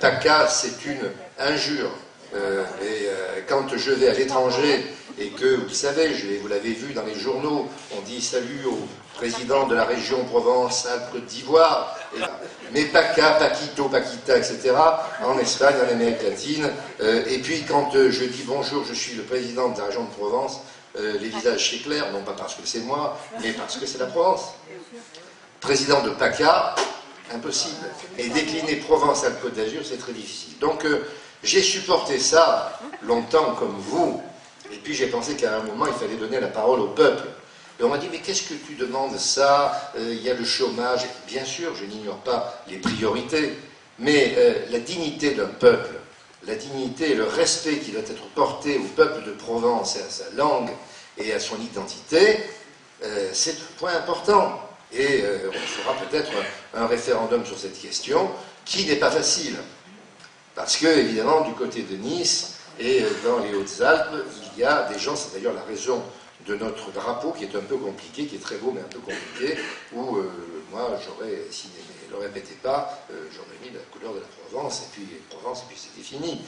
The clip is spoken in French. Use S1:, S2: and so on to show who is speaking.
S1: PACA, c'est une injure. Quand je vais à l'étranger et que, vous savez, vous l'avez vu dans les journaux, on dit salut au président de la région Provence-Alpes-Côte d'Ivoire, mais PACA, Paquito, Paquita, etc., en Espagne, en Amérique latine. Et puis quand je dis bonjour, je suis le président de la région de Provence, les visages s'éclairent, non pas parce que c'est moi, mais parce que c'est la Provence. Président de PACA, impossible. Et décliner Provence-Alpes-Côte d'Azur, c'est très difficile. Donc, j'ai supporté ça longtemps comme vous, et puis j'ai pensé qu'à un moment, il fallait donner la parole au peuple. Et on m'a dit, mais qu'est-ce que tu demandes ça? Il y a le chômage. Bien sûr, je n'ignore pas les priorités, mais la dignité d'un peuple, la dignité et le respect qui doit être porté au peuple de Provence et à sa langue et à son identité, c'est un point important. Et on fera peut-être un référendum sur cette question, qui n'est pas facile. Parce que, évidemment, du côté de Nice et dans les Hautes-Alpes, il y a des gens, c'est d'ailleurs la raison de notre drapeau qui est un peu compliqué, qui est très beau mais un peu compliqué, où moi j'aurais, si ne le répétez pas, j'aurais mis la couleur de la Provence, et puis c'est fini.